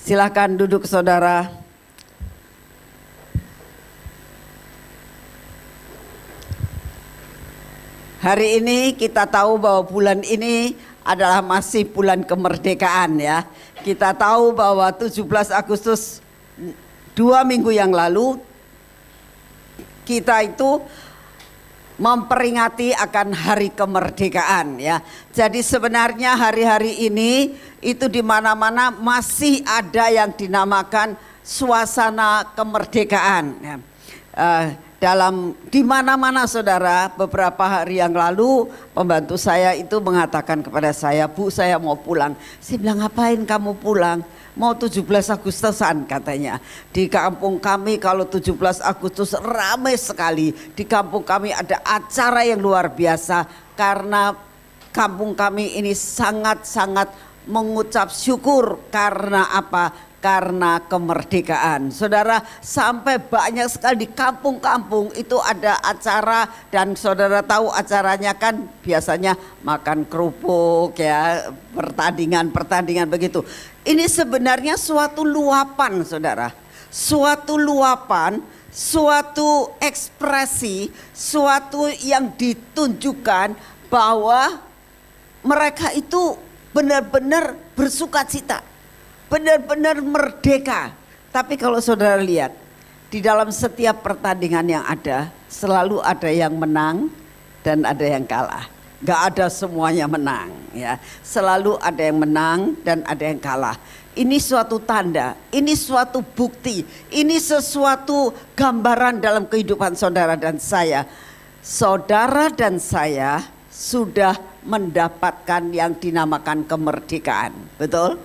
Silakan duduk saudara. Hari ini kita tahu bahwa bulan ini adalah masih bulan kemerdekaan ya. Kita tahu bahwa 17 Agustus 2 minggu yang lalu kita itu memperingati akan hari kemerdekaan ya. Jadi sebenarnya hari-hari ini itu di mana-mana masih ada yang dinamakan suasana kemerdekaan ya. Di mana-mana saudara, beberapa hari yang lalu pembantu saya itu mengatakan kepada saya, "Bu, saya mau pulang." Saya bilang, "Ngapain kamu pulang?" "Mau 17 Agustusan," katanya. "Di kampung kami kalau 17 Agustus ramai sekali. Di kampung kami ada acara yang luar biasa karena kampung kami ini sangat-sangat mengucap syukur karena apa? Karena kemerdekaan." Saudara, sampai banyak sekali di kampung-kampung itu ada acara, dan saudara tahu acaranya kan biasanya makan kerupuk ya, pertandingan begitu. Ini sebenarnya suatu luapan saudara, suatu luapan, suatu ekspresi, suatu yang ditunjukkan bahwa mereka itu benar-benar bersukacita, benar-benar merdeka. Tapi kalau saudara lihat, di dalam setiap pertandingan yang ada, selalu ada yang menang dan ada yang kalah. Gak ada semuanya menang ya. Selalu ada yang menang dan ada yang kalah. Ini suatu tanda, ini suatu bukti, ini sesuatu gambaran dalam kehidupan saudara dan saya. Saudara dan saya sudah mendapatkan yang dinamakan kemerdekaan, betul?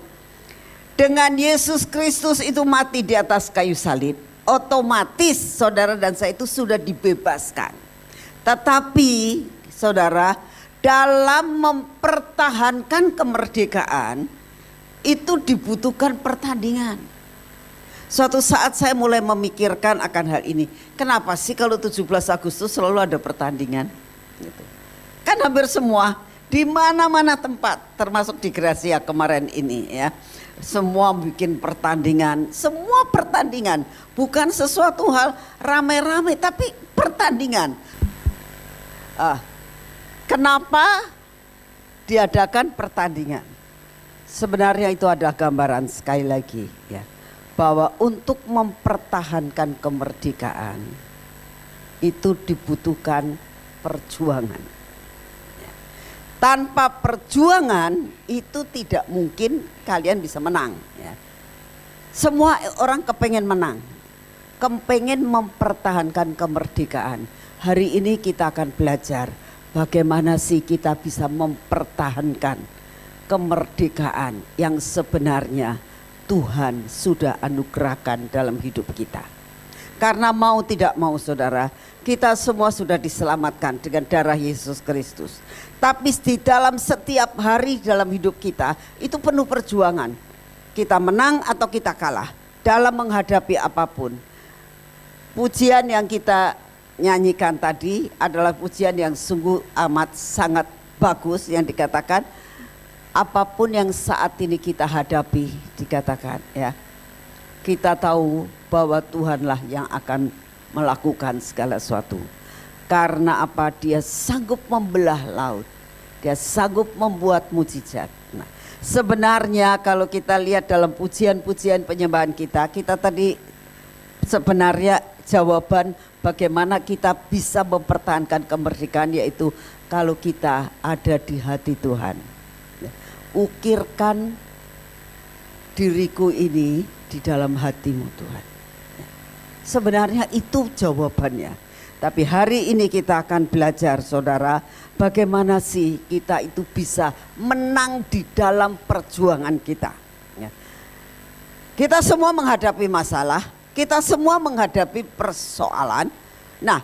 Dengan Yesus Kristus itu mati di atas kayu salib, otomatis saudara dan saya itu sudah dibebaskan. Tetapi saudara, dalam mempertahankan kemerdekaan itu dibutuhkan pertandingan. Suatu saat saya mulai memikirkan akan hal ini. Kenapa sih kalau 17 Agustus selalu ada pertandingan? Gitu. Kan hampir semua, di mana-mana tempat, termasuk di Gracia kemarin ini ya. Semua bikin pertandingan, semua pertandingan. Bukan sesuatu hal rame-rame, tapi pertandingan. Kenapa diadakan pertandingan? Sebenarnya itu adalah gambaran sekali lagi ya, bahwa untuk mempertahankan kemerdekaan itu dibutuhkan perjuangan. Tanpa perjuangan itu tidak mungkin kalian bisa menang ya. Semua orang kepengen menang, kepengen mempertahankan kemerdekaan. Hari ini kita akan belajar bagaimana sih kita bisa mempertahankan kemerdekaan yang sebenarnya Tuhan sudah anugerahkan dalam hidup kita. Karena mau tidak mau saudara, kita semua sudah diselamatkan dengan darah Yesus Kristus. Tapi di dalam setiap hari dalam hidup kita itu penuh perjuangan. Kita menang atau kita kalah dalam menghadapi apapun. Pujian yang kita nyanyikan tadi adalah pujian yang sungguh amat sangat bagus, yang dikatakan apapun yang saat ini kita hadapi, dikatakan ya, kita tahu bahwa Tuhanlah yang akan melakukan segala sesuatu. Karena apa? Dia sanggup membelah laut, dia sanggup membuat mujizat. Nah, sebenarnya kalau kita lihat dalam pujian-pujian penyembahan kita tadi sebenarnya jawaban bagaimana kita bisa mempertahankan kemerdekaan, yaitu kalau kita ada di hati Tuhan. Ukirkan diriku ini di dalam hatimu Tuhan. Sebenarnya itu jawabannya. Tapi hari ini kita akan belajar saudara, bagaimana sih kita itu bisa menang di dalam perjuangan kita. Kita semua menghadapi masalah, kita semua menghadapi persoalan. Nah,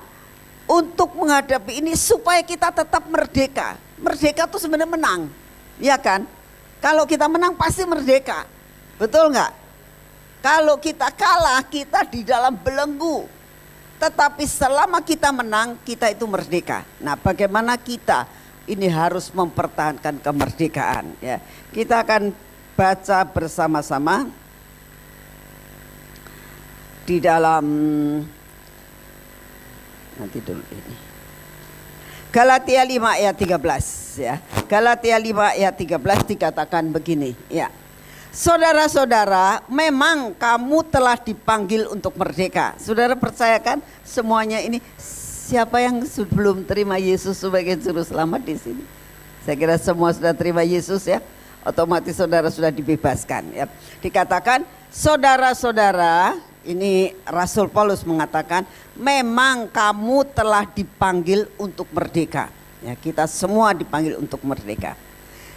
untuk menghadapi ini supaya kita tetap merdeka. Merdeka itu sebenarnya menang, ya kan? Kalau kita menang pasti merdeka, betul nggak? Kalau kita kalah, kita di dalam belenggu. Tetapi selama kita menang, kita itu merdeka. Nah, bagaimana kita ini harus mempertahankan kemerdekaan ya. Kita akan baca bersama-sama di dalam nanti dulu ini Galatia 5 ayat 13 ya. Galatia 5 ayat 13 dikatakan begini ya. Saudara-saudara, memang kamu telah dipanggil untuk merdeka. Saudara percayakan semuanya ini, siapa yang belum terima Yesus sebagai juru selamat di sini? Saya kira semua sudah terima Yesus ya. Otomatis saudara sudah dibebaskan ya. Dikatakan saudara-saudara, ini Rasul Paulus mengatakan memang kamu telah dipanggil untuk merdeka. Ya, kita semua dipanggil untuk merdeka.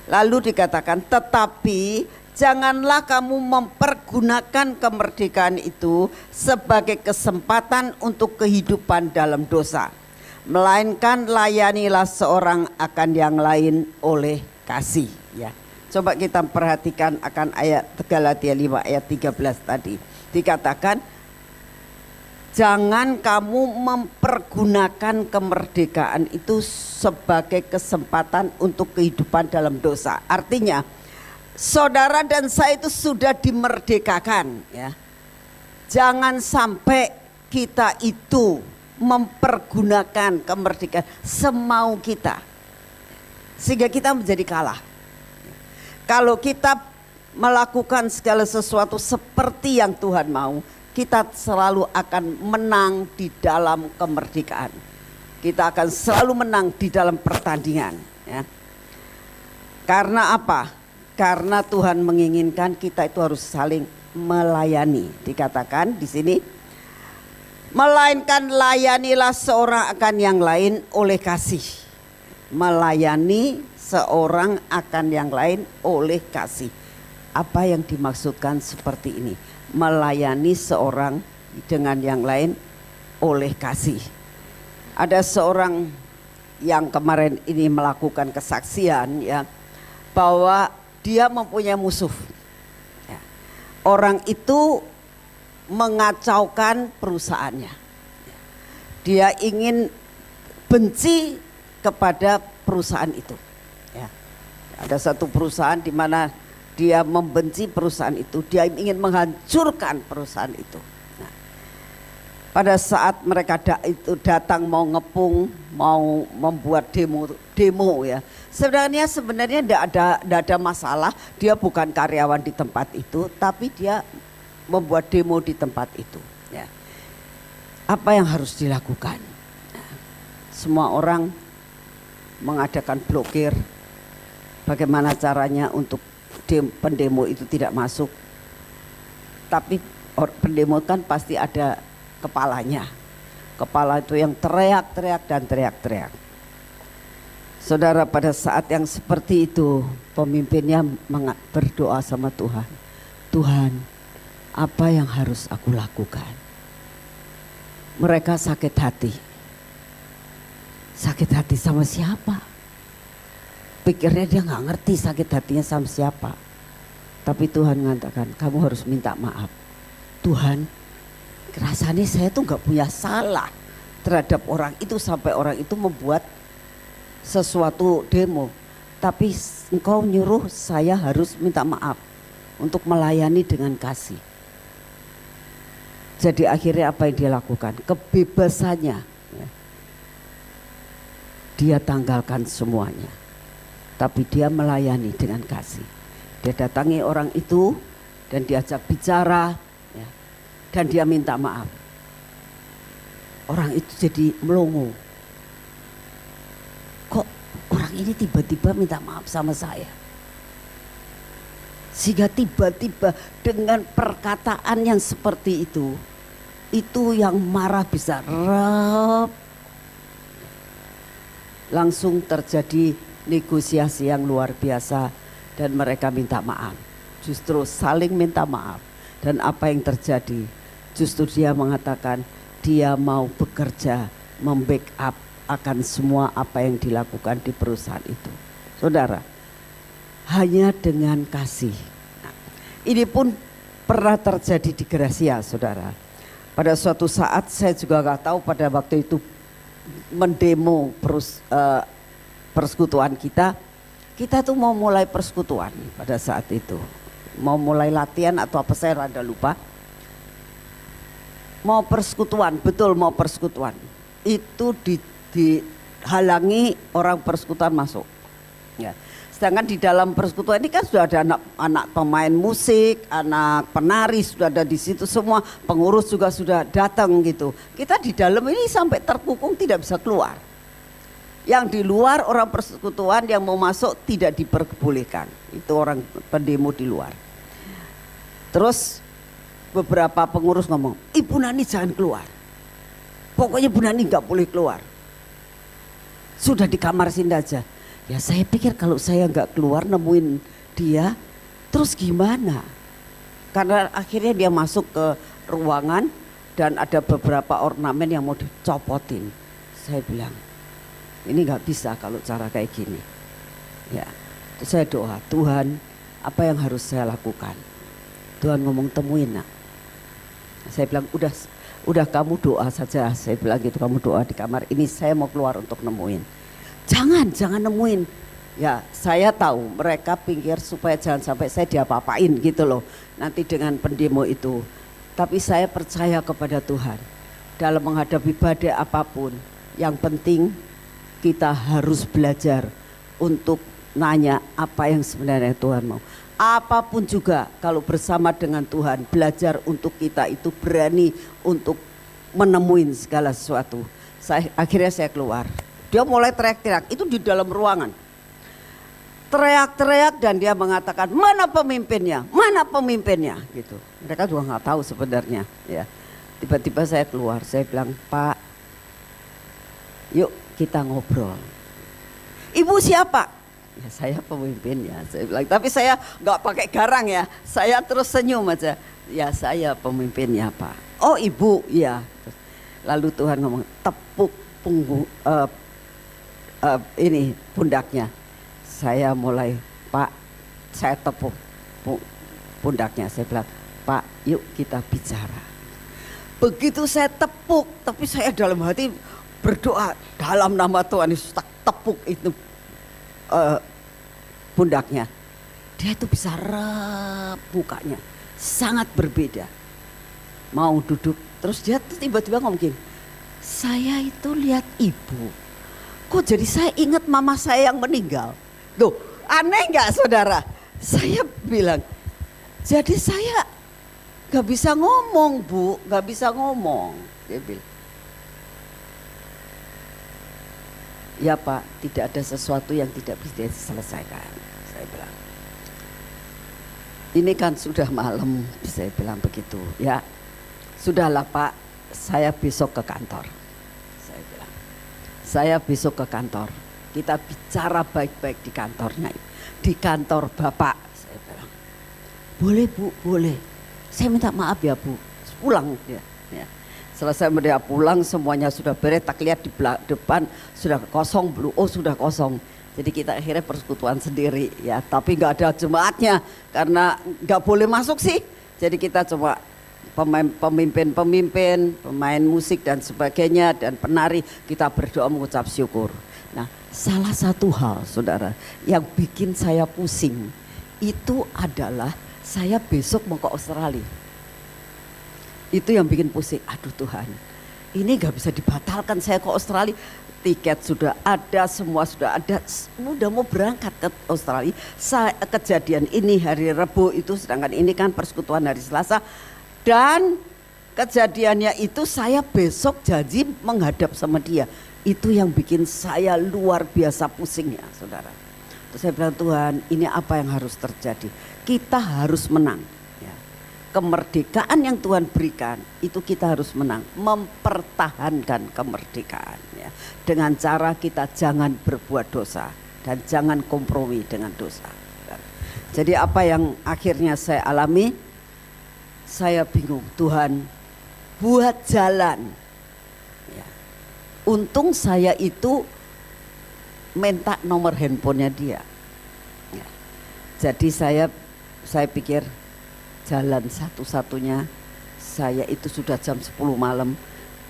Lalu dikatakan tetapi janganlah kamu mempergunakan kemerdekaan itu sebagai kesempatan untuk kehidupan dalam dosa. Melainkan layanilah seorang akan yang lain oleh kasih ya. Coba kita perhatikan akan ayat Galatia 5 ayat 13 tadi. Dikatakan jangan kamu mempergunakan kemerdekaan itu sebagai kesempatan untuk kehidupan dalam dosa. Artinya saudara dan saya itu sudah dimerdekakan ya. Jangan sampai kita itu mempergunakan kemerdekaan semau kita sehingga kita menjadi kalah. Kalau kita melakukan segala sesuatu seperti yang Tuhan mau, kita selalu akan menang di dalam kemerdekaan. Kita akan selalu menang di dalam pertandingan ya. Karena apa? Karena Tuhan menginginkan kita itu harus saling melayani. Dikatakan di sini, melainkan layanilah seorang akan yang lain oleh kasih. Melayani seorang akan yang lain oleh kasih. Apa yang dimaksudkan seperti ini? Melayani seorang dengan yang lain oleh kasih. Ada seorang yang kemarin ini melakukan kesaksian ya, bahwa dia mempunyai musuh. Ya. Orang itu mengacaukan perusahaannya. Dia ingin benci kepada perusahaan itu. Ya. Ada satu perusahaan di mana dia membenci perusahaan itu, dia ingin menghancurkan perusahaan itu. Nah, pada saat mereka itu datang mau ngepung, mau membuat demo ya. Sebenarnya tidak ada masalah, dia bukan karyawan di tempat itu, tapi dia membuat demo di tempat itu. Ya. Apa yang harus dilakukan? Nah, semua orang mengadakan blokir. Bagaimana caranya untuk pendemo itu tidak masuk? Tapi pendemo kan pasti ada kepalanya. Kepala itu yang teriak-teriak dan teriak-teriak. Saudara, pada saat yang seperti itu pemimpinnya berdoa sama Tuhan. Tuhan, apa yang harus aku lakukan? Mereka sakit hati. Sakit hati sama siapa? Pikirnya dia nggak ngerti sakit hatinya sama siapa. Tapi Tuhan mengatakan kamu harus minta maaf. Tuhan, rasanya saya tuh nggak punya salah terhadap orang itu sampai orang itu membuat sesuatu demo. Tapi engkau nyuruh saya harus minta maaf untuk melayani dengan kasih. Jadi akhirnya apa yang dia lakukan? Kebebasannya. Ya. Dia tanggalkan semuanya. Tapi dia melayani dengan kasih. Dia datangi orang itu dan diajak bicara ya, dan dia minta maaf. Orang itu jadi melongo. Kok orang ini tiba-tiba minta maaf sama saya? Sehingga tiba-tiba dengan perkataan yang seperti itu yang marah bisa langsung terjadi negosiasi yang luar biasa dan mereka minta maaf. Justru saling minta maaf. Dan apa yang terjadi? Justru dia mengatakan dia mau bekerja membackup akan semua apa yang dilakukan di perusahaan itu. Saudara, hanya dengan kasih. Nah, ini pun pernah terjadi di Gracia, saudara. Pada suatu saat saya juga gak tahu pada waktu itu mendemo persekutuan kita tuh mau mulai persekutuan pada saat itu. Mau mulai latihan atau apa saya rada lupa. mau persekutuan, betul mau persekutuan. Itu dihalangi orang persekutuan masuk. Ya. Sedangkan di dalam persekutuan ini kan sudah ada anak pemain musik, anak penari sudah ada di situ semua, pengurus juga sudah datang gitu. Kita di dalam ini sampai terkungkung tidak bisa keluar. Yang di luar orang persekutuan yang mau masuk tidak diperbolehkan. Itu orang pendemo di luar. Terus beberapa pengurus ngomong, Ibu Nani jangan keluar. Pokoknya Ibu Nani nggak boleh keluar. Sudah di kamar sini aja. Ya saya pikir kalau saya nggak keluar nemuin dia, terus gimana? Karena akhirnya dia masuk ke ruangan dan ada beberapa ornamen yang mau dicopotin. Saya bilang, ini nggak bisa kalau cara kayak gini. Ya, terus saya doa, Tuhan apa yang harus saya lakukan? Tuhan ngomong temuin nak. Saya bilang udah kamu doa saja. Saya bilang gitu, kamu doa di kamar ini, saya mau keluar untuk nemuin. Jangan nemuin. Ya saya tahu mereka pikir supaya jangan sampai saya diapa-apain gitu loh nanti dengan pendemo itu. Tapi saya percaya kepada Tuhan dalam menghadapi badai apapun. Yang penting kita harus belajar untuk nanya apa yang sebenarnya Tuhan mau. Apapun juga kalau bersama dengan Tuhan, belajar untuk kita itu berani untuk menemuin segala sesuatu. Akhirnya saya keluar. Dia mulai teriak-teriak, itu di dalam ruangan. Teriak-teriak dan dia mengatakan, mana pemimpinnya, mana pemimpinnya gitu. Mereka juga nggak tahu sebenarnya. Ya. Tiba-tiba saya keluar, saya bilang, Pak, yuk kita ngobrol. Ibu siapa? Ya saya pemimpinnya, saya bilang. Tapi saya nggak pakai garang ya, saya terus senyum aja. Ya saya pemimpinnya Pak. Oh ibu, ya. Lalu Tuhan ngomong, tepuk punggung. Ini pundaknya. Saya mulai, Pak, saya tepuk pundaknya. Saya bilang, Pak, yuk kita bicara. Begitu saya tepuk, tapi saya dalam hati berdoa dalam nama Tuhan Yesus, tepuk itu pundaknya. Dia itu bisa rep mukanya, sangat berbeda. Mau duduk, terus dia tiba-tiba ngomong gini, saya itu lihat ibu. Kok jadi saya ingat mama saya yang meninggal. Loh aneh gak saudara? Saya bilang, jadi saya gak bisa ngomong Bu, gak bisa ngomong. Dia bilang, ya Pak, tidak ada sesuatu yang tidak bisa diselesaikan. Saya bilang, ini kan sudah malam, saya bilang begitu. Ya sudahlah Pak, saya besok ke kantor. Saya besok ke kantor, kita bicara baik-baik di kantornya, di kantor Bapak. Saya bilang, boleh Bu, boleh. Saya minta maaf ya Bu, pulang dia. Ya. Selesai dia pulang, semuanya sudah beres, tak lihat di depan sudah kosong belum? Oh sudah kosong. Jadi kita akhirnya persekutuan sendiri ya, tapi nggak ada jemaatnya karena nggak boleh masuk sih. Jadi kita coba pemimpin, pemain musik dan sebagainya dan penari kita berdoa mengucap syukur. Nah salah satu hal saudara yang bikin saya pusing itu adalah saya besok mau ke Australia. Itu yang bikin pusing, aduh Tuhan ini gak bisa dibatalkan saya ke Australia. Tiket sudah ada, semua sudah ada, udah mau berangkat ke Australia. Kejadian ini hari Rabu itu, sedangkan ini kan persekutuan hari Selasa. Dan kejadiannya itu saya besok janji menghadap sama dia. Itu yang bikin saya luar biasa pusingnya saudara. Terus saya bilang Tuhan ini apa yang harus terjadi? Kita harus menang. Ya. Kemerdekaan yang Tuhan berikan itu kita harus menang. Mempertahankan kemerdekaan. Ya. Dengan cara kita jangan berbuat dosa. Dan jangan kompromi dengan dosa. Jadi apa yang akhirnya saya alami? Saya bingung, Tuhan buat jalan. Ya. Untung saya itu minta nomor handphonenya dia. Ya. Jadi saya pikir jalan satu-satunya saya itu sudah jam 10 malam.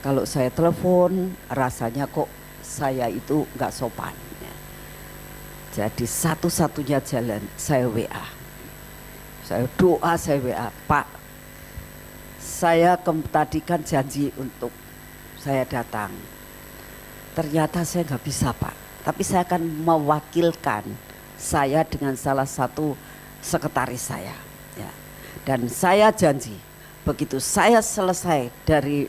Kalau saya telepon rasanya kok saya itu gak sopan. Ya. Jadi satu-satunya jalan saya WA. Saya doa, saya WA, Pak saya tadi kan janji untuk saya datang. Ternyata saya nggak bisa Pak, tapi saya akan mewakilkan saya dengan salah satu sekretaris saya. Ya. Dan saya janji begitu saya selesai dari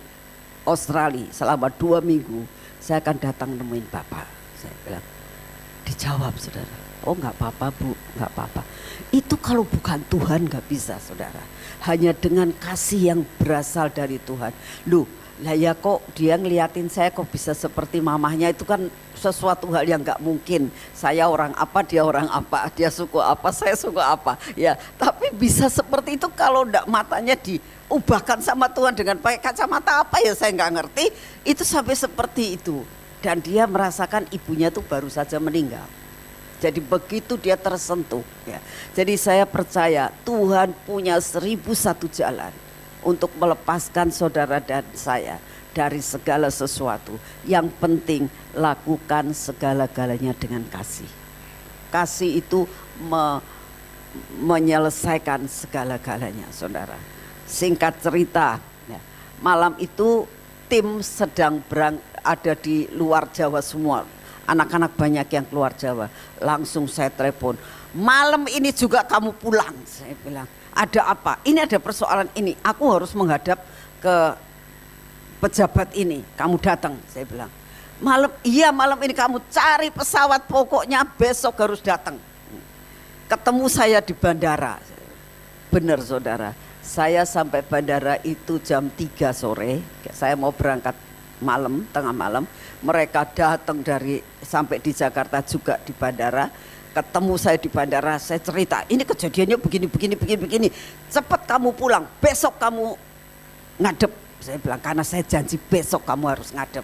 Australia selama 2 minggu, saya akan datang nemuin Bapak. Saya bilang, dijawab saudara, oh nggak apa-apa Bu, nggak apa-apa. Itu kalau bukan Tuhan nggak bisa saudara. Hanya dengan kasih yang berasal dari Tuhan. Loh, lah ya kok dia ngeliatin saya kok bisa seperti mamahnya, itu kan sesuatu hal yang nggak mungkin. Saya orang apa, dia orang apa, dia suku apa, saya suku apa. Ya, tapi bisa seperti itu kalau ndak matanya diubahkan sama Tuhan dengan pakai kacamata apa ya saya nggak ngerti. Itu sampai seperti itu. Dan dia merasakan ibunya tuh baru saja meninggal. Jadi begitu dia tersentuh ya. Jadi saya percaya Tuhan punya 1001 jalan untuk melepaskan saudara dan saya dari segala sesuatu. Yang penting lakukan segala-galanya dengan kasih. Kasih itu menyelesaikan segala-galanya saudara. Singkat cerita ya, malam itu tim sedang ada di luar Jawa semua. Anak-anak banyak yang keluar Jawa. Langsung saya telepon, malam ini juga kamu pulang. Saya bilang, ada apa? Ini ada persoalan ini. Aku harus menghadap ke pejabat ini. Kamu datang, saya bilang. Malam ini kamu cari pesawat, pokoknya besok harus datang. Ketemu saya di bandara. Benar saudara, saya sampai bandara itu jam 3 sore. Saya mau berangkat malam, tengah malam. Mereka datang sampai di Jakarta juga di bandara. Ketemu saya di bandara, saya cerita, ini kejadiannya begini. Cepat kamu pulang, besok kamu ngadep. Saya bilang, karena saya janji besok kamu harus ngadep.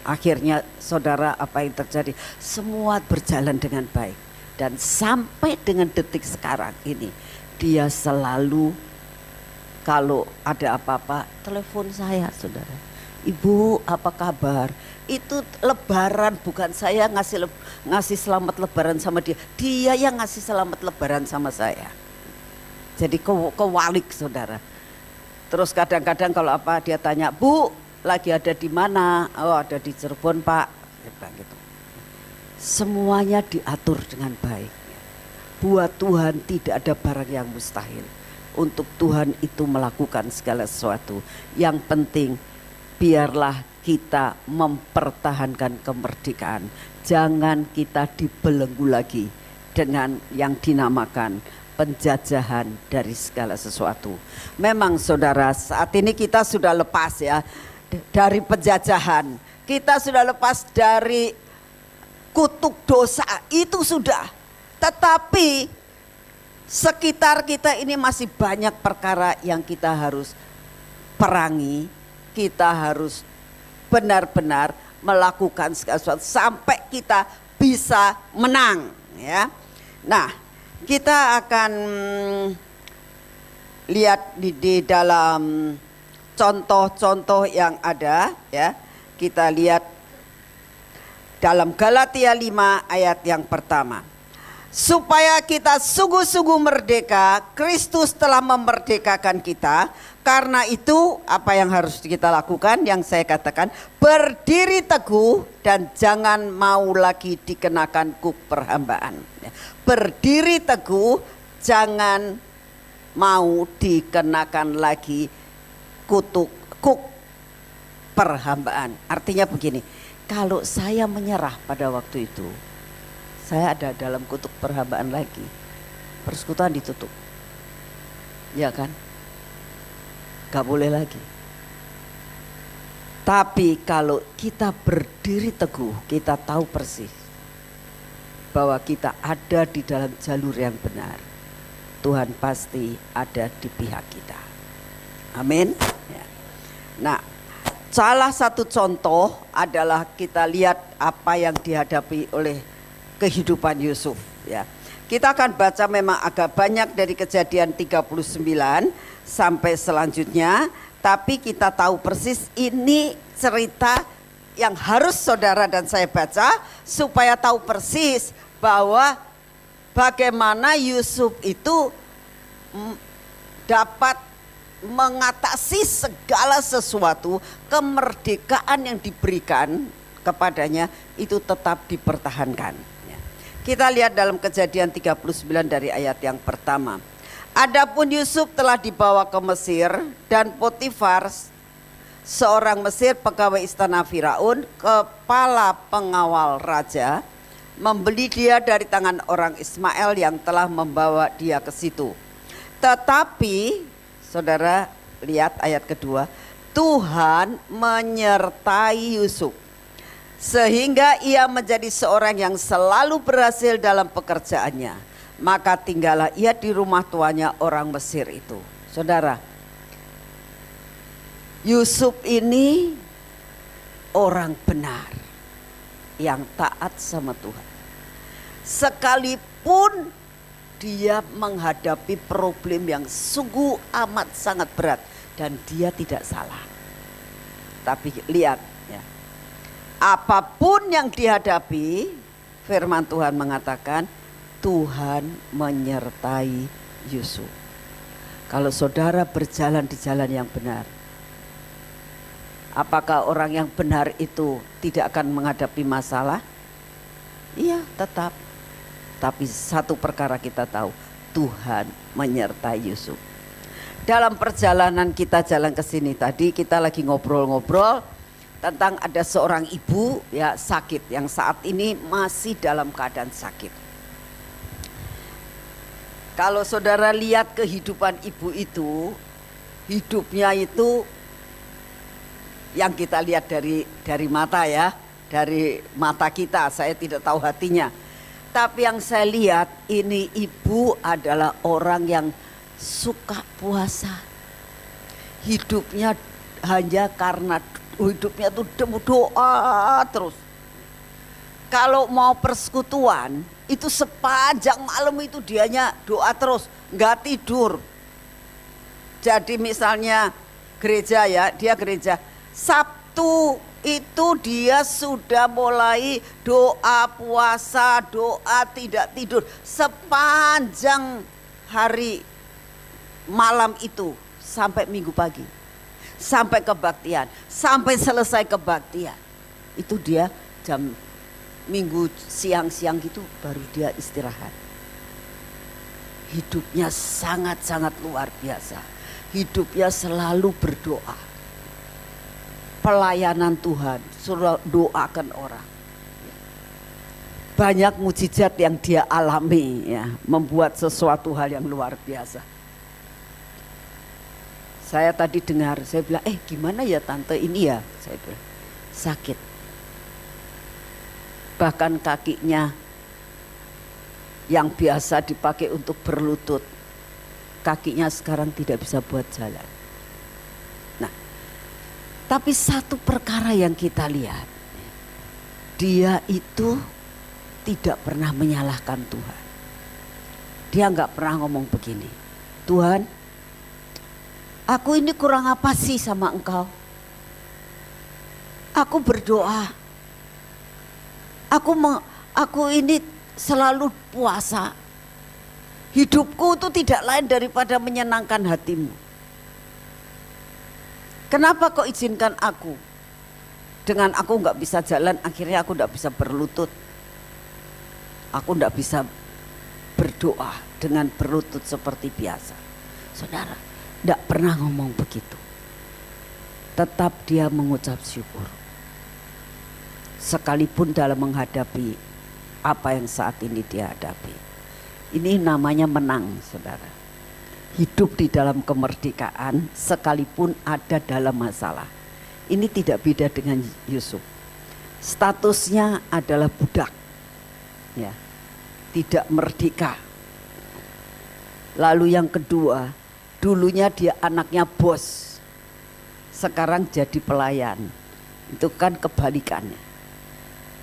Akhirnya saudara, apa yang terjadi? Semua berjalan dengan baik. Dan sampai dengan detik sekarang ini, dia selalu kalau ada apa-apa telepon saya saudara. Ibu apa kabar? Itu lebaran, bukan saya ngasih selamat lebaran sama dia. Dia yang ngasih selamat lebaran sama saya. Jadi kewalik saudara. Terus kadang-kadang kalau apa dia tanya, Bu lagi ada di mana? Oh ada di Cirebon Pak. Dia bilang gitu. Semuanya diatur dengan baik. Buat Tuhan tidak ada barang yang mustahil. Untuk Tuhan itu melakukan segala sesuatu. Yang penting biarlah kita mempertahankan kemerdekaan. Jangan kita dibelenggu lagi dengan yang dinamakan penjajahan dari segala sesuatu. Memang saudara, saat ini kita sudah lepas ya dari penjajahan. Kita sudah lepas dari kutuk dosa, itu sudah. Tetapi sekitar kita ini masih banyak perkara yang kita harus perangi. Kita harus benar-benar melakukan segala sesuatu sampai kita bisa menang ya. Nah, kita akan lihat di dalam contoh-contoh yang ada ya. Kita lihat dalam Galatia 5 ayat yang pertama. Supaya kita sungguh-sungguh merdeka, Kristus telah memerdekakan kita. Karena itu apa yang harus kita lakukan? Yang saya katakan, berdiri teguh dan jangan mau lagi dikenakan kuk perhambaan. Berdiri teguh, jangan mau dikenakan lagi kuk perhambaan. Artinya begini, kalau saya menyerah pada waktu itu, saya ada dalam kutuk perhambaan lagi, persekutuan ditutup, ya kan? Gak boleh lagi. Tapi kalau kita berdiri teguh, kita tahu persis bahwa kita ada di dalam jalur yang benar. Tuhan pasti ada di pihak kita. Amin. Ya. Nah, salah satu contoh adalah kita lihat apa yang dihadapi oleh kehidupan Yusuf ya. Kita akan baca memang agak banyak dari Kejadian 39 sampai selanjutnya, tapi kita tahu persis ini cerita yang harus saudara dan saya baca supaya tahu persis bahwa bagaimana Yusuf itu dapat mengatasi segala sesuatu, kemerdekaan yang diberikan kepadanya itu tetap dipertahankan. Kita lihat dalam Kejadian 39 dari ayat yang pertama. Adapun Yusuf telah dibawa ke Mesir, dan Potifar, seorang Mesir pegawai istana Firaun, kepala pengawal raja, membeli dia dari tangan orang Ismail yang telah membawa dia ke situ. Tetapi saudara lihat ayat kedua, Tuhan menyertai Yusuf sehingga ia menjadi seorang yang selalu berhasil dalam pekerjaannya. Maka tinggallah ia di rumah tuannya orang Mesir itu. Saudara, Yusuf ini orang benar yang taat sama Tuhan. Sekalipun dia menghadapi problem yang sungguh amat sangat berat dan dia tidak salah. Tapi lihat ya, apapun yang dihadapi, firman Tuhan mengatakan Tuhan menyertai Yusuf. Kalau saudara berjalan di jalan yang benar, apakah orang yang benar itu tidak akan menghadapi masalah? Iya, tetap. Tapi satu perkara kita tahu, Tuhan menyertai Yusuf. Dalam perjalanan kita jalan ke sini tadi, kita lagi ngobrol-ngobrol tentang ada seorang ibu ya sakit, yang saat ini masih dalam keadaan sakit. Kalau saudara lihat kehidupan ibu itu, hidupnya itu yang kita lihat dari mata ya, dari mata kita, saya tidak tahu hatinya. Tapi yang saya lihat ini ibu adalah orang yang suka puasa. Hidupnya hanya karena hidupnya tuh doa terus. Kalau mau persekutuan itu sepanjang malam itu dianya doa terus, nggak tidur. Jadi misalnya gereja ya, dia gereja Sabtu itu dia sudah mulai doa puasa, doa tidak tidur sepanjang hari malam itu sampai Minggu pagi, sampai kebaktian, sampai selesai kebaktian. Itu dia jam Minggu siang-siang gitu baru dia istirahat. Hidupnya sangat-sangat luar biasa. Hidupnya selalu berdoa. Pelayanan Tuhan, suruh doakan orang. Banyak mujizat yang dia alami ya, membuat sesuatu hal yang luar biasa. Saya tadi dengar, saya bilang, gimana ya tante ini ya? Saya bilang, sakit. Bahkan kakinya yang biasa dipakai untuk berlutut, kakinya sekarang tidak bisa buat jalan. Tapi satu perkara yang kita lihat, dia itu tidak pernah menyalahkan Tuhan. Dia nggak pernah ngomong begini, Tuhan, aku ini kurang apa sih sama engkau? Aku berdoa, aku ini selalu puasa. Hidupku itu tidak lain daripada menyenangkan hatimu. Kenapa kau izinkan aku? Dengan aku nggak bisa jalan, akhirnya aku nggak bisa berlutut. Aku nggak bisa berdoa dengan berlutut seperti biasa. Saudara, nggak pernah ngomong begitu. Tetap dia mengucap syukur. Sekalipun dalam menghadapi apa yang saat ini dia hadapi. Ini namanya menang, saudara. Hidup di dalam kemerdekaan sekalipun ada dalam masalah. Ini tidak beda dengan Yusuf. Statusnya adalah budak, ya, tidak merdeka. Lalu yang kedua, dulunya dia anaknya bos, sekarang jadi pelayan. Itu kan kebalikannya.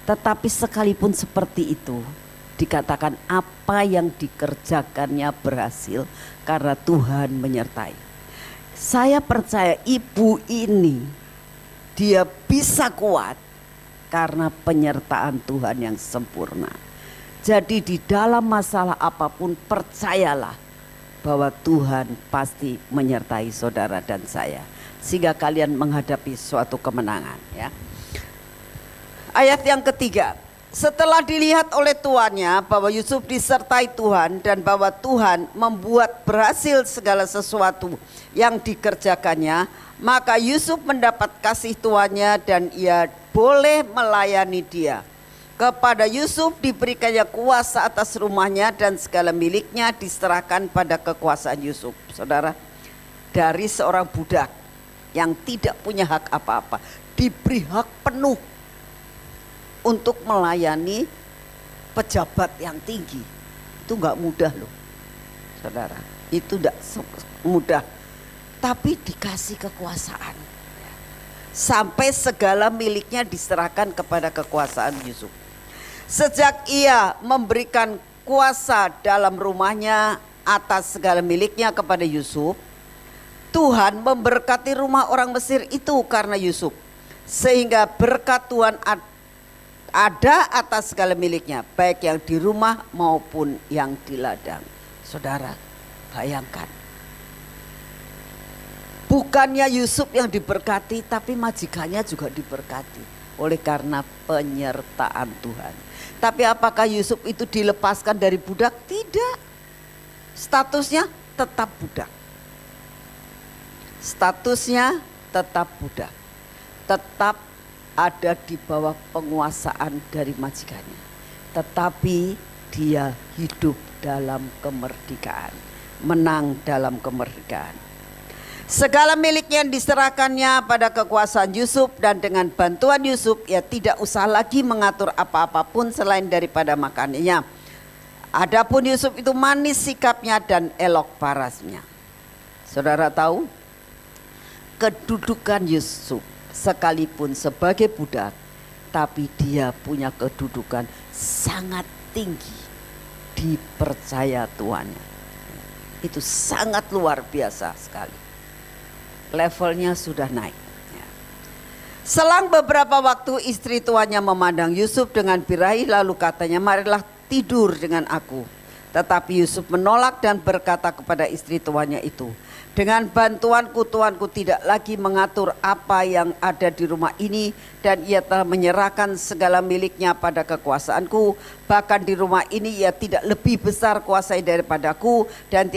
Tetapi sekalipun seperti itu, dikatakan apa yang dikerjakannya berhasil karena Tuhan menyertai. Saya percaya ibu ini dia bisa kuat karena penyertaan Tuhan yang sempurna. Jadi di dalam masalah apapun percayalah bahwa Tuhan pasti menyertai saudara dan saya sehingga kalian menghadapi suatu kemenangan, ya. Ayat yang ketiga, setelah dilihat oleh tuannya bahwa Yusuf disertai Tuhan dan bahwa Tuhan membuat berhasil segala sesuatu yang dikerjakannya, maka Yusuf mendapat kasih tuannya dan ia boleh melayani dia. Kepada Yusuf diberikannya kuasa atas rumahnya dan segala miliknya diserahkan pada kekuasaan Yusuf. Saudara, dari seorang budak yang tidak punya hak apa-apa diberi hak penuh untuk melayani pejabat yang tinggi. Itu enggak mudah loh, saudara. Itu enggak mudah. Tapi dikasih kekuasaan. Sampai segala miliknya diserahkan kepada kekuasaan Yusuf. Sejak ia memberikan kuasa dalam rumahnya atas segala miliknya kepada Yusuf, Tuhan memberkati rumah orang Mesir itu karena Yusuf. Sehingga berkat Tuhan ada atas segala miliknya, baik yang di rumah maupun yang di ladang. Saudara, bayangkan. Bukannya Yusuf yang diberkati, tapi majikannya juga diberkati oleh karena penyertaan Tuhan. Tapi apakah Yusuf itu dilepaskan dari budak? Tidak. Statusnya tetap budak. Statusnya tetap budak. Tetap ada di bawah penguasaan dari majikannya, tetapi dia hidup dalam kemerdekaan, menang dalam kemerdekaan. Segala miliknya diserahkannya pada kekuasaan Yusuf dan dengan bantuan Yusuf ia tidak usah lagi mengatur apa-apapun selain daripada makanannya. Adapun Yusuf itu manis sikapnya dan elok parasnya. Saudara tahu kedudukan Yusuf sekalipun sebagai budak, tapi dia punya kedudukan sangat tinggi, dipercaya tuannya. Itu sangat luar biasa sekali. Levelnya sudah naik. Selang beberapa waktu istri tuannya memandang Yusuf dengan birahi lalu katanya, marilah tidur dengan aku. Tetapi Yusuf menolak dan berkata kepada istri tuannya itu, dengan bantuanku tuanku tidak lagi mengatur apa yang ada di rumah ini dan ia telah menyerahkan segala miliknya pada kekuasaanku. Bahkan di rumah ini ia tidak lebih besar kuasai daripadaku dan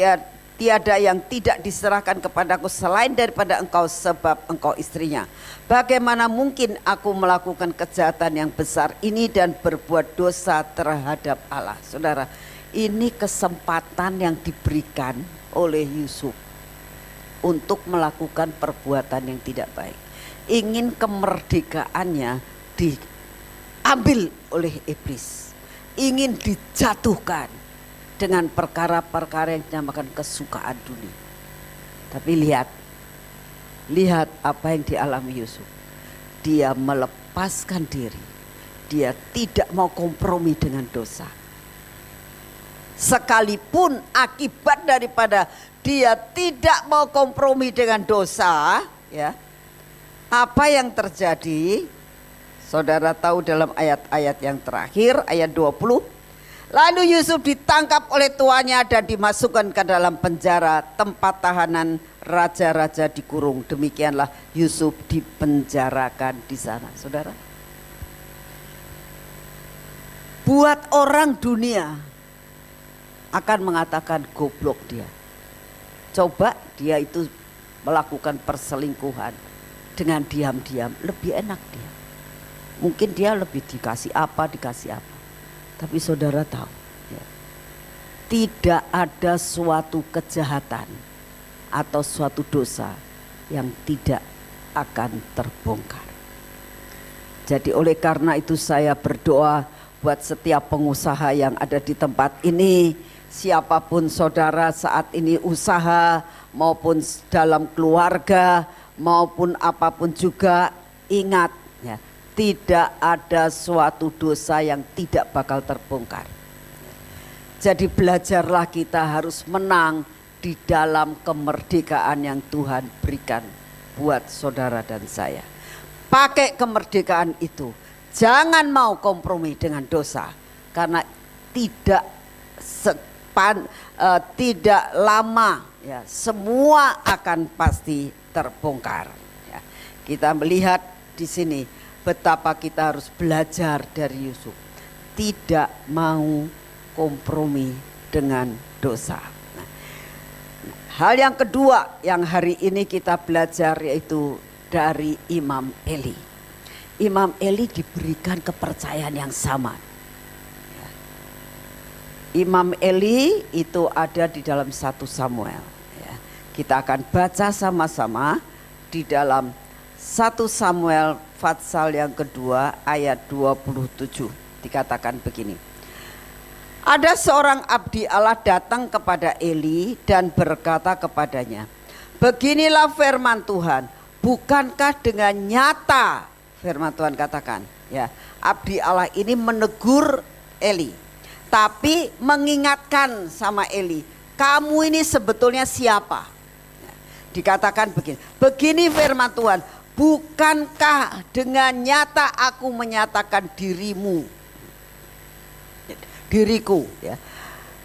tiada yang tidak diserahkan kepadaku selain daripada engkau sebab engkau istrinya. Bagaimana mungkin aku melakukan kejahatan yang besar ini dan berbuat dosa terhadap Allah? Saudara, ini kesempatan yang diberikan oleh Yusuf untuk melakukan perbuatan yang tidak baik. Ingin kemerdekaannya diambil oleh iblis. Ingin dijatuhkan dengan perkara-perkara yang dinamakan kesukaan dunia. Tapi lihat apa yang dialami Yusuf. Dia melepaskan diri. Dia tidak mau kompromi dengan dosa. Sekalipun akibat daripada dia tidak mau kompromi dengan dosa, ya. Apa yang terjadi? Saudara tahu dalam ayat-ayat yang terakhir, ayat 20. Lalu Yusuf ditangkap oleh tuannya dan dimasukkan ke dalam penjara, tempat tahanan raja-raja dikurung. Demikianlah Yusuf dipenjarakan di sana, saudara. Buat orang dunia akan mengatakan goblok dia. Coba dia itu melakukan perselingkuhan dengan diam-diam, lebih enak dia. Mungkin dia lebih dikasih apa. Tapi saudara tahu, ya, tidak ada suatu kejahatan atau suatu dosa yang tidak akan terbongkar. Jadi oleh karena itu saya berdoa buat setiap pengusaha yang ada di tempat ini. Siapapun saudara saat ini usaha maupun dalam keluarga maupun apapun juga, ingat ya, tidak ada suatu dosa yang tidak bakal terbongkar. Jadi belajarlah kita harus menang di dalam kemerdekaan yang Tuhan berikan buat saudara dan saya. Pakai kemerdekaan itu, jangan mau kompromi dengan dosa, karena tidak tidak lama ya, semua akan pasti terbongkar. Ya. Kita melihat di sini betapa kita harus belajar dari Yusuf, tidak mau kompromi dengan dosa. Nah, hal yang kedua yang hari ini kita belajar yaitu dari Imam Eli. Imam Eli diberikan kepercayaan yang sama. Imam Eli itu ada di dalam 1 Samuel. Ya. Kita akan baca sama-sama di dalam 1 Samuel pasal yang kedua ayat 27. Dikatakan begini. Ada seorang abdi Allah datang kepada Eli dan berkata kepadanya, beginilah firman Tuhan, bukankah dengan nyata, firman Tuhan katakan, ya, abdi Allah ini menegur Eli, tapi mengingatkan sama Eli, kamu ini sebetulnya siapa? Ya, dikatakan begini, begini firman Tuhan, bukankah dengan nyata aku menyatakan diriku, ya.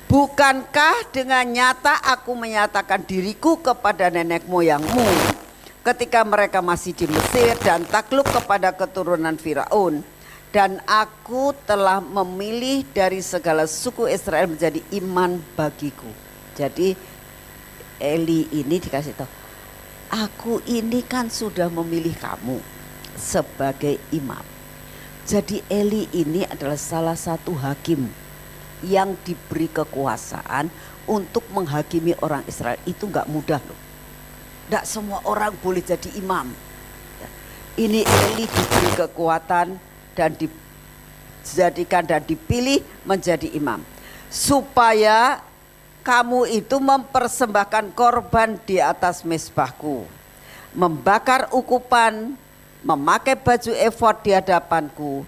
Bukankah dengan nyata aku menyatakan diriku kepada nenek moyangmu ketika mereka masih di Mesir dan takluk kepada keturunan Firaun, dan aku telah memilih dari segala suku Israel menjadi iman bagiku. Jadi Eli ini dikasih tahu, aku ini kan sudah memilih kamu sebagai imam. Jadi Eli ini adalah salah satu hakim yang diberi kekuasaan untuk menghakimi orang Israel. Itu gak mudah loh. Gak semua orang boleh jadi imam. Ini Eli diberi kekuatan dan dijadikan dan dipilih menjadi imam. Supaya kamu itu mempersembahkan korban di atas mezbahku, membakar ukupan, memakai baju efod di hadapanku.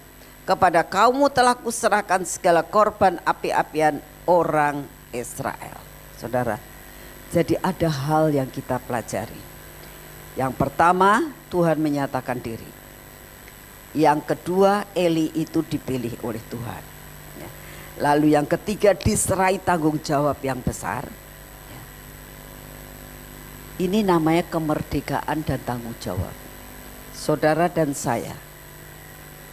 Kepada kaummu telah kuserahkan segala korban api-apian orang Israel. Saudara, jadi ada hal yang kita pelajari. Yang pertama, Tuhan menyatakan diri. Yang kedua, Eli itu dipilih oleh Tuhan. Lalu yang ketiga, diserai tanggung jawab yang besar. Ini namanya kemerdekaan dan tanggung jawab. Saudara dan saya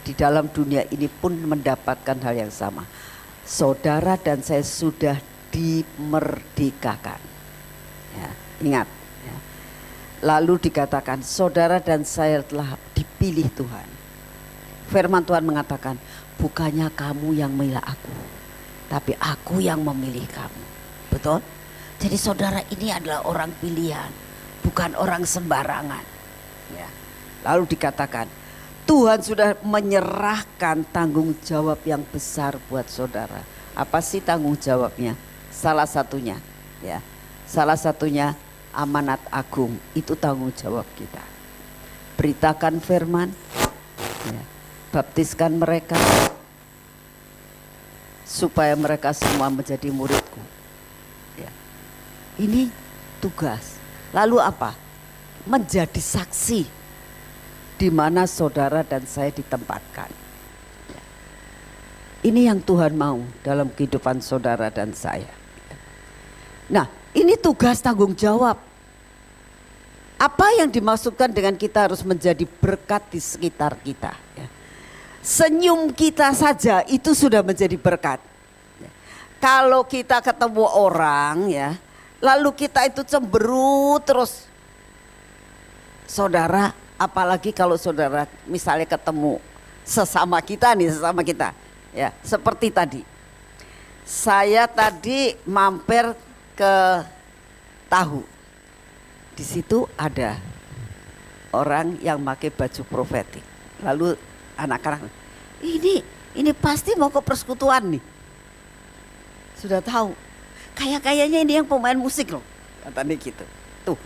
di dalam dunia ini pun mendapatkan hal yang sama. Saudara dan saya sudah dimerdekakan. Ya, ingat. Ya. Lalu dikatakan saudara dan saya telah dipilih Tuhan. Firman Tuhan mengatakan, bukannya kamu yang memilih aku, tapi aku yang memilih kamu. Betul? Jadi saudara ini adalah orang pilihan, bukan orang sembarangan. Ya. Lalu dikatakan, Tuhan sudah menyerahkan tanggung jawab yang besar buat saudara. Apa sih tanggung jawabnya? Salah satunya, ya, salah satunya amanat agung. Itu tanggung jawab kita. Beritakan firman, ya, baptiskan mereka supaya mereka semua menjadi muridku. Ya. Ini tugas. Lalu apa? Menjadi saksi di mana saudara dan saya ditempatkan. Ini yang Tuhan mau dalam kehidupan saudara dan saya. Nah, ini tugas tanggung jawab. Apa yang dimaksudkan dengan kita harus menjadi berkat di sekitar kita? Senyum kita saja itu sudah menjadi berkat. Kalau kita ketemu orang, ya, lalu kita itu cemberut terus, saudara. Apalagi kalau saudara misalnya ketemu sesama kita, ya, seperti tadi. Saya tadi mampir ke Tahu. Di situ ada orang yang pakai baju profetik. Lalu anak-anak, ini pasti mau ke persekutuan nih. Sudah tahu. Kayaknya ini yang pemain musik loh, katanya gitu. Tuh.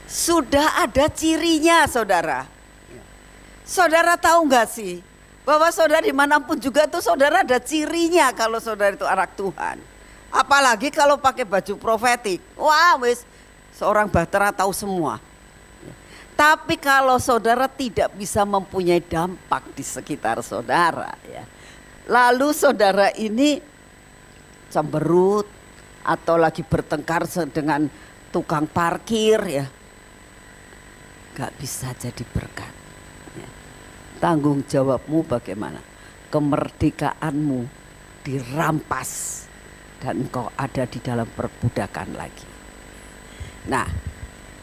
Sudah ada cirinya, saudara. Saudara tahu nggak sih bahwa saudara dimanapun juga tuh saudara ada cirinya kalau saudara itu anak Tuhan. Apalagi kalau pakai baju profetik. Wah, wis seorang bahtera tahu semua. Tapi kalau saudara tidak bisa mempunyai dampak di sekitar saudara, ya, lalu saudara ini cemberut atau lagi bertengkar dengan tukang parkir ya, gak bisa jadi berkat. Ya. Tanggung jawabmu bagaimana? Kemerdekaanmu dirampas dan engkau ada di dalam perbudakan lagi. Nah,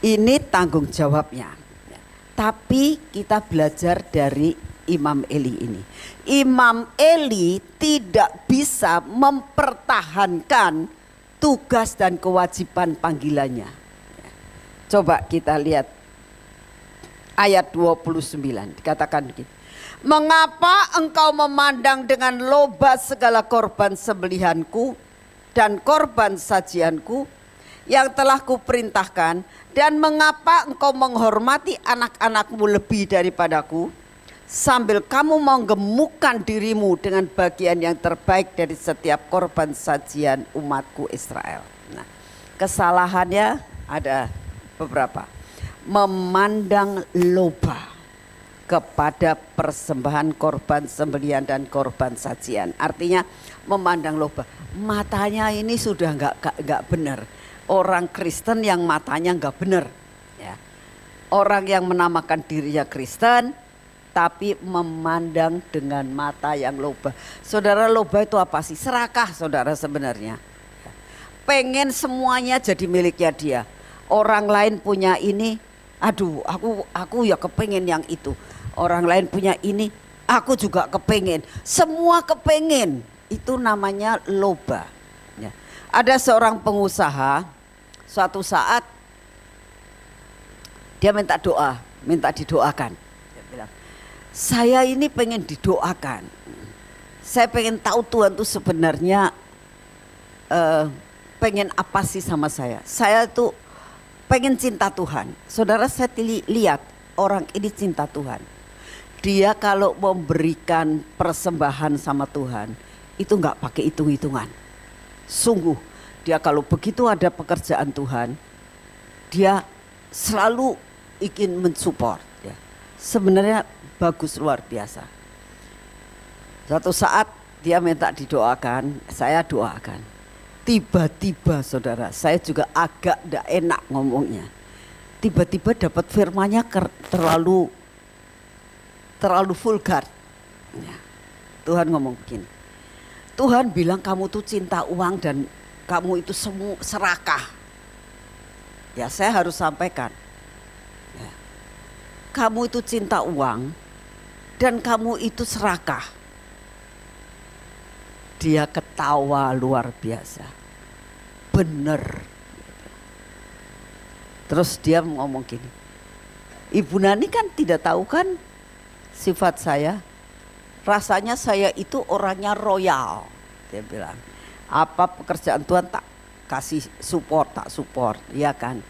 ini tanggung jawabnya. Tapi kita belajar dari Imam Eli ini. Imam Eli tidak bisa mempertahankan tugas dan kewajiban panggilannya. Coba kita lihat ayat 29, dikatakan begini. Mengapa engkau memandang dengan loba segala korban sembelihanku dan korban sajianku yang telah kuperintahkan, dan mengapa engkau menghormati anak-anakmu lebih daripadaku, sambil kamu menggemukkan dirimu dengan bagian yang terbaik dari setiap korban sajian umatku Israel. Nah, kesalahannya ada beberapa. Memandang loba kepada persembahan korban sembelihan dan korban sajian. Artinya memandang loba. Matanya ini sudah nggak benar. Orang Kristen yang matanya nggak benar. Ya. Orang yang menamakan dirinya Kristen tapi memandang dengan mata yang loba. Saudara, loba itu apa sih? Serakah, saudara, sebenarnya. Pengen semuanya jadi miliknya dia. Orang lain punya ini, aduh aku ya kepengen yang itu. Orang lain punya ini, aku juga kepengen. Semua kepengen, itu namanya loba. Ya. Ada seorang pengusaha, suatu saat dia minta doa, minta didoakan. Dia bilang, saya ini pengen didoakan. Saya pengen tahu Tuhan itu sebenarnya pengen apa sih sama saya. Saya tuh pengen cinta Tuhan. Saudara, saya lihat orang ini cinta Tuhan. Dia kalau memberikan persembahan sama Tuhan itu nggak pakai hitung-hitungan. Sungguh dia kalau begitu ada pekerjaan Tuhan, dia selalu ingin mensupport. Ya. Sebenarnya bagus, luar biasa. Suatu saat dia minta didoakan, saya doakan. Tiba-tiba saudara, saya juga agak tidak enak ngomongnya. Tiba-tiba dapat firmannya terlalu vulgar. Ya. Tuhan ngomong begini. Tuhan bilang kamu tuh cinta uang dan kamu itu semua serakah. Ya, saya harus sampaikan. Ya. Kamu itu cinta uang dan kamu itu serakah. Dia ketawa luar biasa. Bener. Terus dia ngomong gini. Ibu Nani kan tidak tahu kan sifat saya. Rasanya saya itu orangnya royal. Dia bilang. Apa pekerjaan Tuhan tak kasih support, tak support. Ya kan.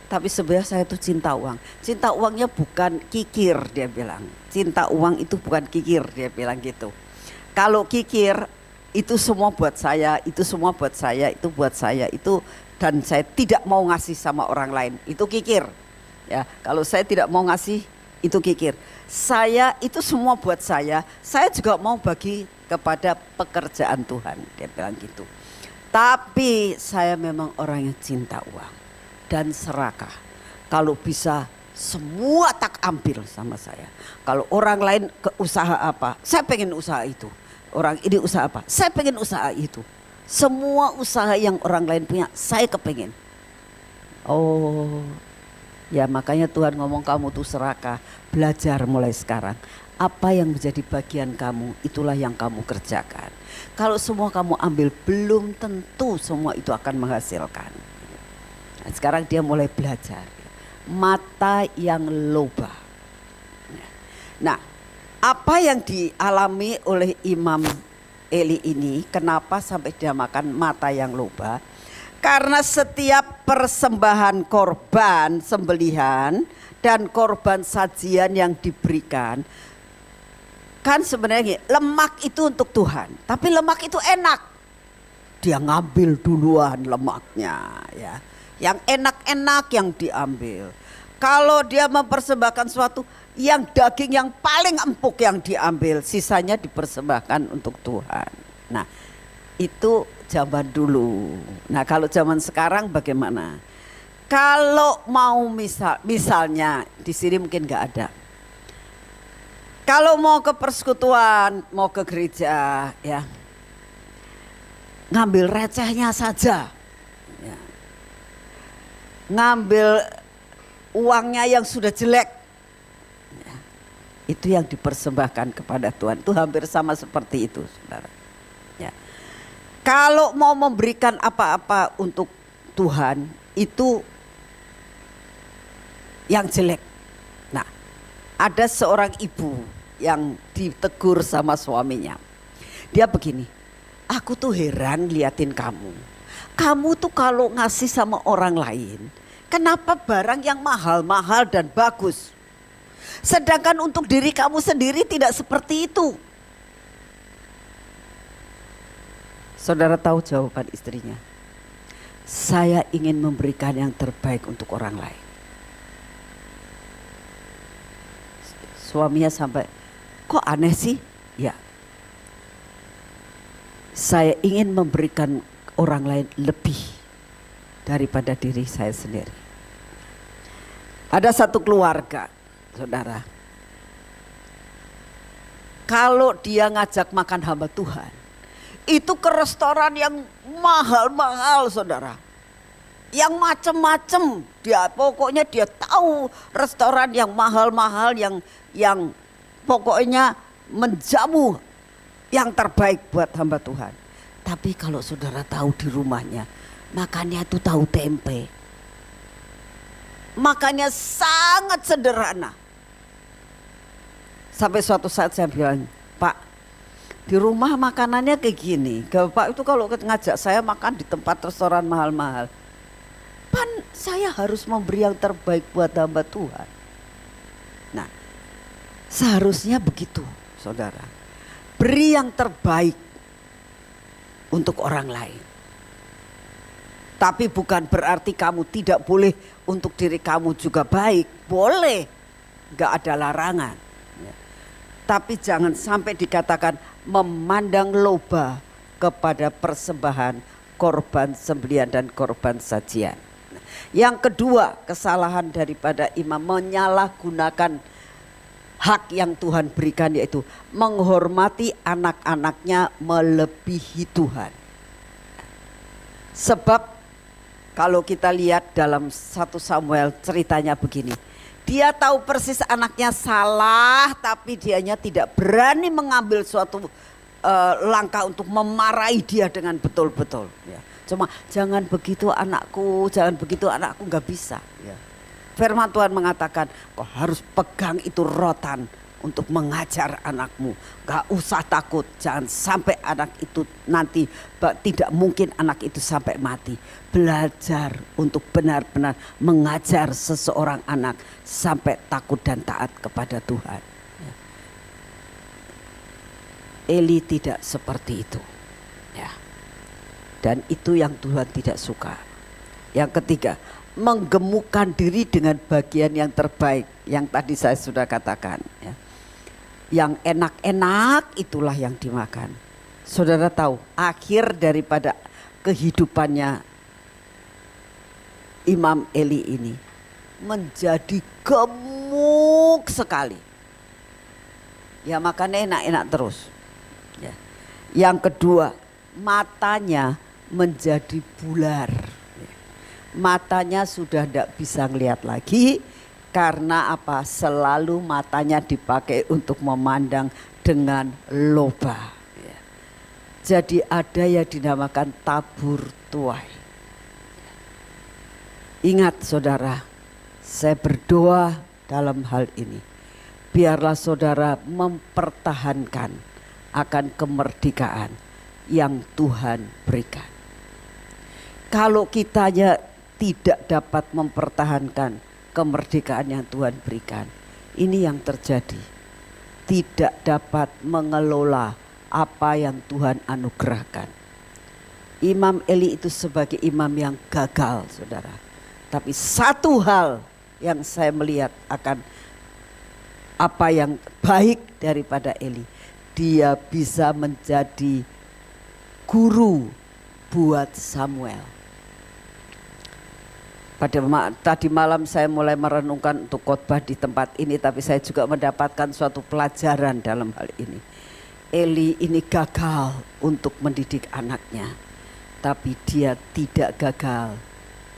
Tapi sebenarnya saya itu cinta uang. Cinta uangnya bukan kikir, dia bilang. Cinta uang itu bukan kikir, dia bilang gitu. Kalau kikir itu semua buat saya, itu semua buat saya, itu buat saya, itu dan saya tidak mau ngasih sama orang lain, itu kikir. Ya, kalau saya tidak mau ngasih, itu kikir. Saya itu semua buat saya juga mau bagi kepada pekerjaan Tuhan, dia bilang gitu. Tapi saya memang orang yang cinta uang dan serakah. Kalau bisa semua tak ambil sama saya. Kalau orang lain ke usaha apa, saya pengen usaha itu. Orang ini usaha apa, saya pengen usaha itu. Semua usaha yang orang lain punya, saya kepengen. Oh, ya makanya Tuhan ngomong kamu tuh serakah. Belajar mulai sekarang. Apa yang menjadi bagian kamu, itulah yang kamu kerjakan. Kalau semua kamu ambil, belum tentu semua itu akan menghasilkan. Nah, sekarang dia mulai belajar. Mata yang loba. Nah, apa yang dialami oleh Imam Eli ini, kenapa sampai dia makan mata yang loba? Karena setiap persembahan korban sembelihan dan korban sajian yang diberikan, kan sebenarnya lemak itu untuk Tuhan, tapi lemak itu enak. Dia ngambil duluan lemaknya, ya. Yang enak-enak yang diambil. Kalau dia mempersembahkan suatu, yang daging yang paling empuk yang diambil, sisanya dipersembahkan untuk Tuhan. Nah, Itu zaman dulu. Nah kalau zaman sekarang bagaimana? Kalau mau misalnya di sini mungkin nggak ada. Kalau mau ke persekutuan, mau ke gereja, ya ngambil recehnya saja, ya. Ngambil uangnya yang sudah jelek, ya. Itu yang dipersembahkan kepada Tuhan. Itu hampir sama seperti itu, saudara. Ya. Kalau mau memberikan apa-apa untuk Tuhan, itu yang jelek. Nah, ada seorang ibu yang ditegur sama suaminya. Dia begini, aku tuh heran liatin kamu. Kamu tuh kalau ngasih sama orang lain, kenapa barang yang mahal-mahal dan bagus? Sedangkan untuk diri kamu sendiri tidak seperti itu. Saudara tahu jawaban istrinya? Saya ingin memberikan yang terbaik untuk orang lain. Suaminya sampai, kok aneh sih? Ya, saya ingin memberikan orang lain lebih daripada diri saya sendiri. Ada satu keluarga, saudara, kalau dia ngajak makan hamba Tuhan, itu ke restoran yang mahal-mahal, saudara. Yang macem-macem, pokoknya dia tahu restoran yang mahal-mahal, yang pokoknya menjamu yang terbaik buat hamba Tuhan. Tapi kalau saudara tahu di rumahnya, makannya itu tahu tempe. Makannya sangat sederhana. Sampai suatu saat saya bilang, Pak, di rumah makanannya kayak gini. Bapak itu kalau ngajak saya makan di tempat restoran mahal-mahal, pan saya harus memberi yang terbaik buat hamba Tuhan. Nah, seharusnya begitu, saudara. Beri yang terbaik untuk orang lain. Tapi bukan berarti kamu tidak boleh untuk diri kamu juga baik. Boleh, gak ada larangan. Tapi jangan sampai dikatakan memandang loba kepada persembahan, korban sembelihan dan korban sajian. Yang kedua, kesalahan daripada imam menyalahgunakan hak yang Tuhan berikan, yaitu menghormati anak-anaknya melebihi Tuhan. Sebab kalau kita lihat dalam 1 Samuel ceritanya begini. Dia tahu persis anaknya salah, tapi dianya tidak berani mengambil suatu langkah untuk memarahi dia dengan betul-betul. Ya. Cuma jangan begitu anakku, nggak bisa. Ya. Firman Tuhan mengatakan kau harus pegang itu rotan untuk mengajar anakmu. Gak usah takut, jangan sampai anak itu nanti, tidak mungkin anak itu sampai mati. Belajar untuk benar-benar mengajar seseorang anak sampai takut dan taat kepada Tuhan. Ya. Eli tidak seperti itu. Ya. Dan itu yang Tuhan tidak suka. Yang ketiga, menggemukkan diri dengan bagian yang terbaik, yang tadi saya sudah katakan, ya. Yang enak-enak itulah yang dimakan. Saudara tahu akhir daripada kehidupannya Imam Eli ini menjadi gemuk sekali. Ya makannya enak-enak terus. Ya. Yang kedua, matanya menjadi bular. Matanya sudah tidak bisa ngelihat lagi. Karena apa? Selalu matanya dipakai untuk memandang dengan loba. Ya. Jadi ada yang dinamakan tabur tuai. Ingat saudara, saya berdoa dalam hal ini. Biarlah saudara mempertahankan akan kemerdekaan yang Tuhan berikan. Kalau kitanya tidak dapat mempertahankan kemerdekaan yang Tuhan berikan, ini yang terjadi. Tidak dapat mengelola apa yang Tuhan anugerahkan. Imam Eli itu sebagai imam yang gagal, saudara. Tapi satu hal yang saya melihat akan apa yang baik daripada Eli, dia bisa menjadi guru buat Samuel. Tadi malam saya mulai merenungkan untuk khotbah di tempat ini, tapi saya juga mendapatkan suatu pelajaran dalam hal ini. Eli ini gagal untuk mendidik anaknya, tapi dia tidak gagal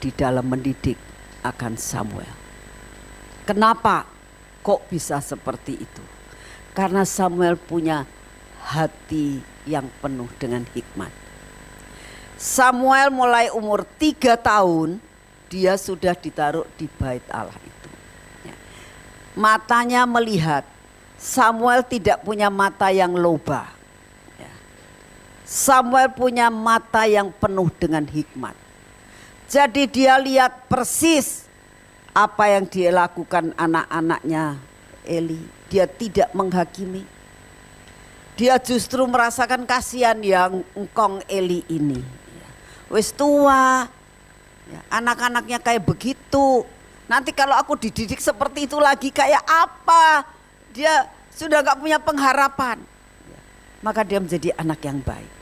di dalam mendidik akan Samuel. Kenapa kok bisa seperti itu? Karena Samuel punya hati yang penuh dengan hikmat. Samuel mulai umur 3 tahun dia sudah ditaruh di bait Allah itu. Matanya melihat. Samuel tidak punya mata yang loba. Samuel punya mata yang penuh dengan hikmat. Jadi dia lihat persis apa yang dia lakukan anak-anaknya Eli. Dia tidak menghakimi. Dia justru merasakan kasihan yang engkong Eli ini. Wis tua, anak-anaknya kayak begitu. Nanti kalau aku dididik seperti itu lagi kayak apa? Dia sudah gak punya pengharapan. Maka dia menjadi anak yang baik.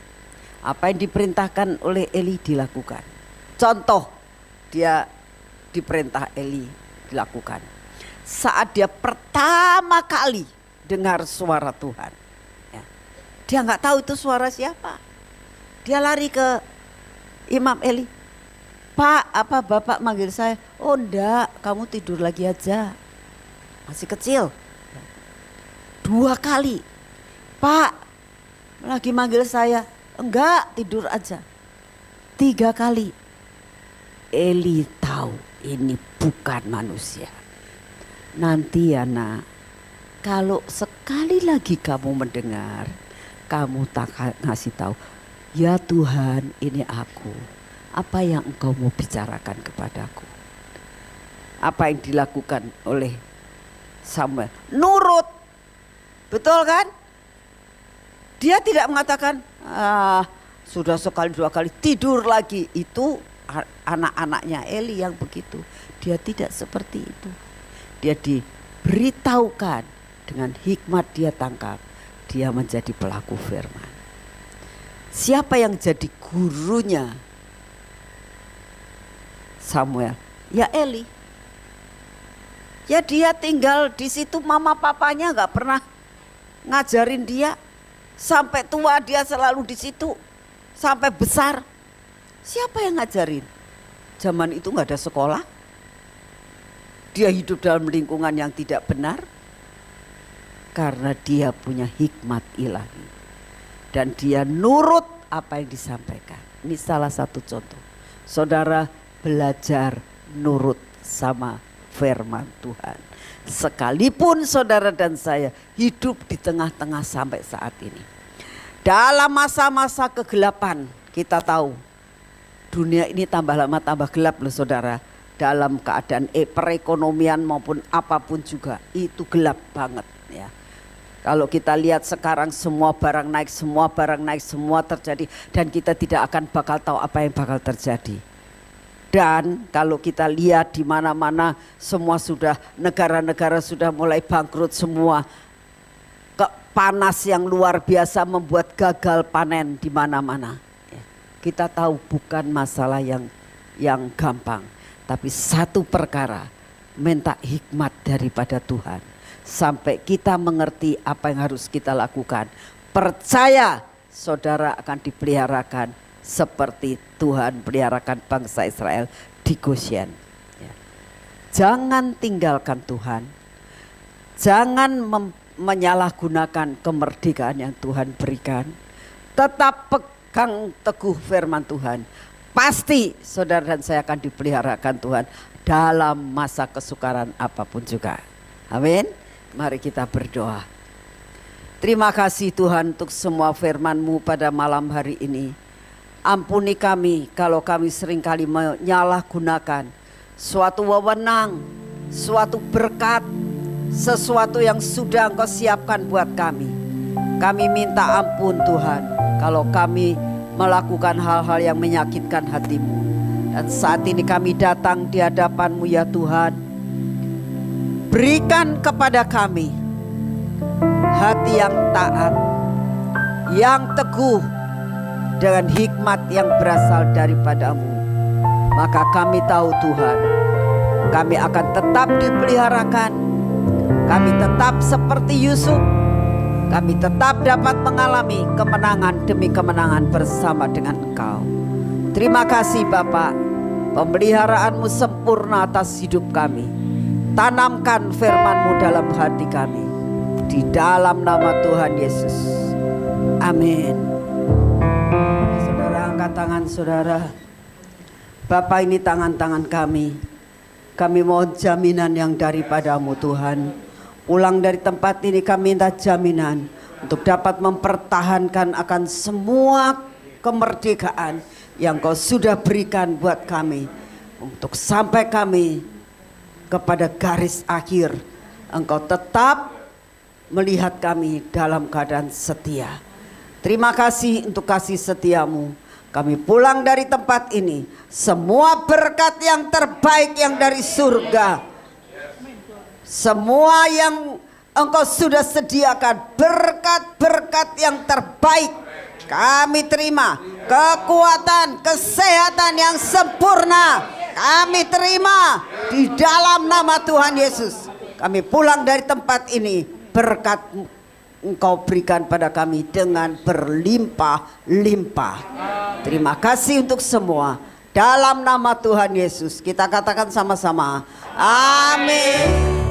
Apa yang diperintahkan oleh Eli dilakukan. Contoh, dia diperintah Eli dilakukan. Saat dia pertama kali dengar suara Tuhan. Dia gak tahu itu suara siapa. Dia lari ke Imam Eli. Pak, apa Bapak manggil saya? Oh enggak, kamu tidur lagi aja. Masih kecil. 2 kali. Pak, lagi manggil saya. Enggak, tidur aja. 3 kali. Eli tahu ini bukan manusia. Nanti ya nak, kalau sekali lagi kamu mendengar, kamu tak ngasih tahu, ya Tuhan ini aku. Apa yang engkau mau bicarakan kepadaku? Apa yang dilakukan oleh Samuel? Nurut. Betul kan? Dia tidak mengatakan sudah sekali 2 kali tidur lagi. Itu anak-anaknya Eli yang begitu. Dia tidak seperti itu. Dia diberitahukan dengan hikmat dia tangkap. Dia menjadi pelaku firman. Siapa yang jadi gurunya Samuel? Ya Eli. Ya dia tinggal di situ, mama papanya gak pernah ngajarin dia. Sampai tua dia selalu di situ. Sampai besar. Siapa yang ngajarin? Zaman itu gak ada sekolah. Dia hidup dalam lingkungan yang tidak benar. Karena dia punya hikmat ilahi. Dan dia nurut apa yang disampaikan. Ini salah satu contoh. Saudara belajar nurut sama firman Tuhan. Sekalipun saudara dan saya hidup di tengah-tengah sampai saat ini. Dalam masa-masa kegelapan kita tahu dunia ini tambah lama tambah gelap loh saudara. Dalam keadaan perekonomian maupun apapun juga itu gelap banget ya. Kalau kita lihat sekarang semua barang naik, semua terjadi. Dan kita tidak akan bakal tahu apa yang bakal terjadi. Dan kalau kita lihat di mana-mana semua sudah, negara-negara sudah mulai bangkrut semua. Panas yang luar biasa membuat gagal panen di mana-mana. Kita tahu bukan masalah yang gampang. Tapi satu perkara, minta hikmat daripada Tuhan. Sampai kita mengerti apa yang harus kita lakukan. Percaya saudara akan dipeliharakan seperti Tuhan peliharakan bangsa Israel di Goshen. Jangan tinggalkan Tuhan. Jangan menyalahgunakan kemerdekaan yang Tuhan berikan. Tetap pegang teguh firman Tuhan. Pasti saudara dan saya akan dipeliharakan Tuhan dalam masa kesukaran apapun juga. Amin. Mari kita berdoa. Terima kasih Tuhan untuk semua firman-Mu pada malam hari ini. Ampuni kami kalau kami seringkali menyalahgunakan suatu wewenang, suatu berkat, sesuatu yang sudah Engkau siapkan buat kami. Kami minta ampun Tuhan kalau kami melakukan hal-hal yang menyakitkan hati-Mu. Dan saat ini kami datang di hadapan-Mu ya Tuhan. Berikan kepada kami hati yang taat, yang teguh, dengan hikmat yang berasal daripadamu. Maka kami tahu Tuhan, kami akan tetap dipeliharakan. Kami tetap seperti Yusuf. Kami tetap dapat mengalami kemenangan demi kemenangan bersama dengan Engkau. Terima kasih Bapa, pemeliharaanmu sempurna atas hidup kami. Tanamkan firman-Mu dalam hati kami. Di dalam nama Tuhan Yesus. Amin. Saudara, angkat tangan saudara. Bapa, ini tangan-tangan kami. Kami mohon jaminan yang daripadamu Tuhan. Pulang dari tempat ini kami minta jaminan untuk dapat mempertahankan akan semua kemerdekaan yang Kau sudah berikan buat kami. Untuk sampai kami kepada garis akhir, Engkau tetap melihat kami dalam keadaan setia. Terima kasih untuk kasih setiamu. Kami pulang dari tempat ini, semua berkat yang terbaik yang dari surga, semua yang Engkau sudah sediakan, berkat-berkat yang terbaik kami terima. Kekuatan, kesehatan yang sempurna kami terima di dalam nama Tuhan Yesus. Kami pulang dari tempat ini, berkat Engkau berikan pada kami dengan berlimpah-limpah. Terima kasih untuk semua. Dalam nama Tuhan Yesus kita katakan sama-sama, amin.